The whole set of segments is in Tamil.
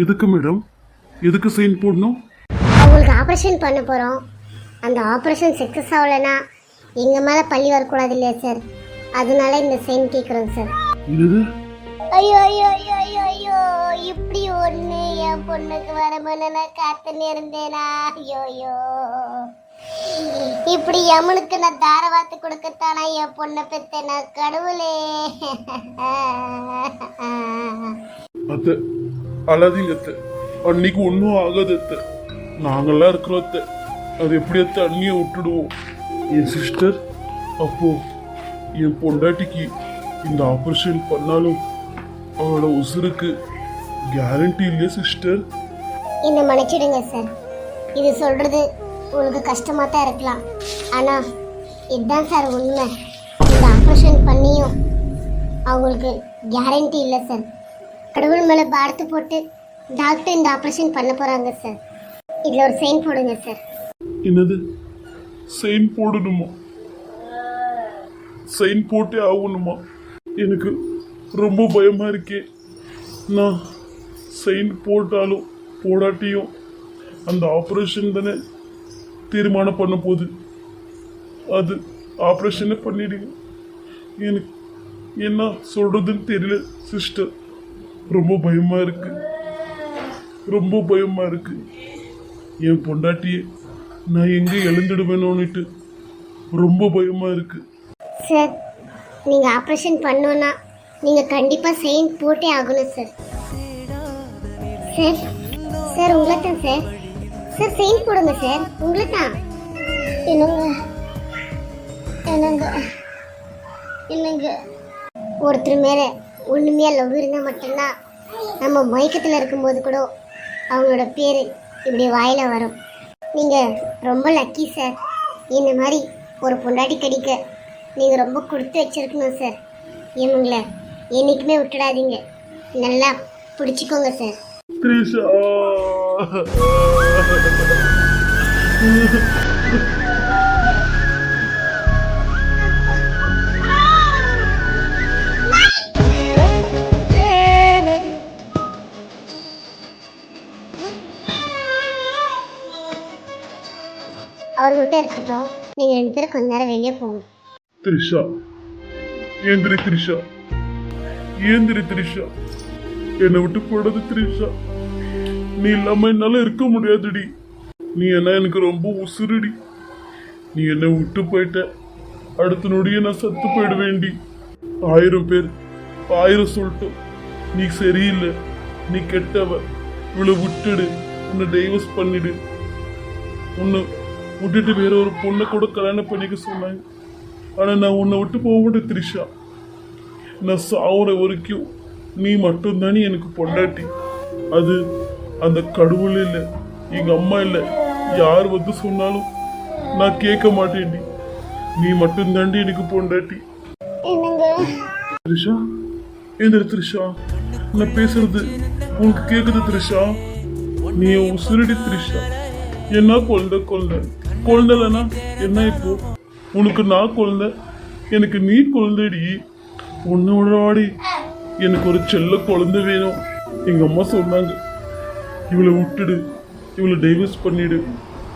எதுக்கு மேடம்? எதுக்கு சைன் போடணும்? அவங்களுக்கு ஆப்ரேஷன் பண்ண போகிறோம். அந்த ஆப்ரேஷன் சக்ஸஸ் ஆகலைன்னா எங்கள் மேலே பள்ளி வரக்கூடாது இல்லையா சார், அதனால இந்த சைன் கேட்குறோம் சார். இது ஐயோ ஐயோ ஐயோ ஐயோ ஐயோ, இப்படி ஒன்று என் பொண்ணுக்கு வரமுன்னு நான் காத்துன்னு இருந்தேனா? ஐயோ ஐயோ, இப்படி எமனுக்கு நான் தார வாத்து கொடுக்கத்தானா என் பொண்ணை பெத்தேனா? கடவுளே. அத்தை அழாதீங்க அத்தை, அன்னைக்கு ஒன்றும் ஆகாது அத்தை, நாங்கெல்லாம் இருக்கிறோம் அத்தை. அது எப்படி அத்தை அண்ணியை விட்டுடுவோம்? என் சிஸ்டர், அப்போ என் பொண்டாட்டிக்கு இந்த ஆப்ரேஷன் பண்ணாலும் அவளோட உசுருக்கு கேரண்டி இல்லையா சிஸ்டர்? என்ன மன்னிச்சிடுங்க சார், இது சொல்றது உங்களுக்கு கஷ்டமாக தான் இருக்கலாம், ஆனால் இதுதான் சார் உண்மை. இந்த ஆப்ரேஷன் பண்ணியும் அவங்களுக்கு கேரண்டி இல்லை சார். கடவுள் மேலே பாரத்து போட்டு டாக்டர் இந்த ஆப்ரேஷன் பண்ண போகிறாங்க சார். இதில் ஒரு சைன் போடுங்க சார். என்னது சைன் போடணுமா? சைன் போட்டே ஆகணுமா? எனக்கு ரொம்ப பயமா இருக்கே. நான் சைன் போட்டாலும் போடாட்டியும் அந்த ஆப்ரேஷன் தானே தீர்மானம் பண்ண போகுது. அது ஆப்ரேஷனை பண்ணிடுங்க. எனக்கு என்ன சொல்றதுன்னு தெரியல சிஸ்டர். ரொம்ப பயமா இருக்கு, ரொம்ப பயமா இருக்கு. என் பொண்டாட்டியை நான் எங்கே எழுந்துடுவேனோன்னுட்டு ரொம்ப பயமா இருக்கு. சார், நீங்கள் ஆப்ரேஷன் பண்ணோன்னா நீங்கள் கண்டிப்பாக சைன் போட்டே ஆகணும் சார். சார் சார் உங்களை தான் சார். சார் சைன் போடுங்க சார், உங்களை தான். என்னங்க என்னங்க என்னங்க, ஒருத்தர் மேலே ஒன்றுமையா லவ் இருந்தால் மட்டும்தான் நம்ம மயக்கத்தில் இருக்கும்போது கூட அவங்களோட பேர் இப்படி வாயில் வரும். நீங்கள் ரொம்ப லக்கி சார். இந்த மாதிரி ஒரு பொண்டாட்டி கடிக்க நீங்கள் ரொம்ப கொடுத்து வச்சிருக்கணும் சார். இவங்களை என்றைக்குமே விட்டுடாதீங்க, நல்லா பிடிச்சிக்கோங்க சார். த்ரிஷா, அவர்கிட்ட இருக்கட்டும், நீங்கள் ரெண்டு பேரும் கொஞ்ச நேரம் வெளியே போங்க. த்ரிஷா, ஏந்திரி த்ரிஷா, ஏந்திரி த்ரிஷா, என்னை விட்டு போடுறது த்ரிஷா. நீ இல்லாம என்னால இருக்க முடியாதுடி. நீ என்ன எனக்கு ரொம்ப உசுருடி. நீ என்னை விட்டு போயிட்ட, அடுத்த நொடியே நான் சத்து போயிடுவேண்டி. 1000 பேர் 1000 சொல்லட்டும், நீ சரியில்லை, நீ கெட்டவ, இவ்வளவு விட்டுடு, உன்னை டைவர்ஸ் பண்ணிடு, உன்னை விட்டுட்டு வேற ஒரு பொண்ணை கூட கல்யாணம் பண்ணிக்க சொன்னாங்க. ஆனா நான் உன்னை விட்டு போக மாட்டேன் த்ரிஷா. நான் சாவுற வரைக்கும் நீ மட்டும்தானே எனக்கு பொண்டாட்டி. அது அந்த கடவுள் இல்லை, எங்க அம்மா இல்லை, யார் வந்து சொன்னாலும் நான் கேட்க மாட்டேன்டி. நீ மட்டும்தாண்டி எனக்கு பொண்டாட்டி. த்ரிஷா, ஏந்திர த்ரிஷா, நான் பேசுறது உனக்கு கேக்குது த்ரிஷா? நீ உசுரடி த்ரிஷா. என்ன குழந்தை குழந்தை குழந்தைலனா என்ன? இப்போ உனக்கு நான் குழந்தை, எனக்கு நீ குழந்தைடி. உன்னோட எனக்கு ஒரு செல்ல குழந்தை வேணும். எங்க அம்மா சொன்னாங்க, இவளை விட்டுடு, இவளை டைவர்ஸ் பண்ணிடு,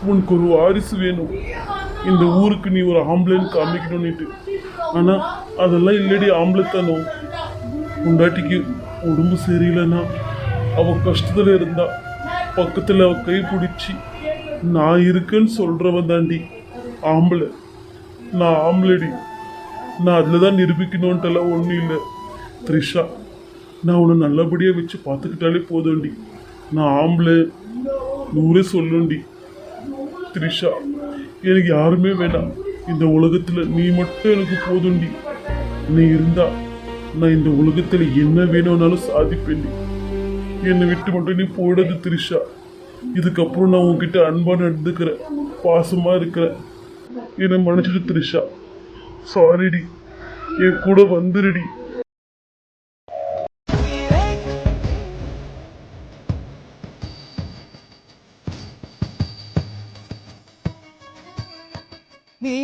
உனக்கு ஒரு வாரிசு வேணும், இந்த ஊருக்கு நீ ஒரு ஆம்பளைன்னு காமிக்கணும்னுட்டு. ஆனா அதெல்லாம் இல்லடி ஆம்பளைத்தனம். பொண்டாட்டிக்கு உடம்பு சரியில்லைன்னா அவ கஷ்டத்துல இருந்தா பக்கத்துல அவ கை பிடிச்சி நான் இருக்கேன்னு சொல்றவன் தாண்டி ஆம்பளை. நான் ஆம்பளடி, நான் அதில் தான் நிரூபிக்கணுன்ட்டெல்லாம் ஒன்றும் இல்லை த்ரிஷா. நான் உன்னை நல்லபடியாக வச்சு பார்த்துக்கிட்டாலே போதும்டி. நான் ஆம்பளை ஊரே சொல்லுண்டி த்ரிஷா. எனக்கு யாருமே வேண்டாம் இந்த உலகத்தில், நீ மட்டும் எனக்கு போதும்டி. நீ இருந்தா நான் இந்த உலகத்தில் என்ன வேணும்னாலும் சாதிப்பேன்டி. என்னை விட்டு மட்டும் நீ போயிடாது த்ரிஷா. இதுக்கப்புறம் நான் உன்கிட்ட அன்பாக நடந்துக்கிறேன், பாசமாக இருக்கிறேன். என்னை மன்னிச்சிடு த்ரிஷா. சாரிடி, என் கூட வந்துருடி. நீ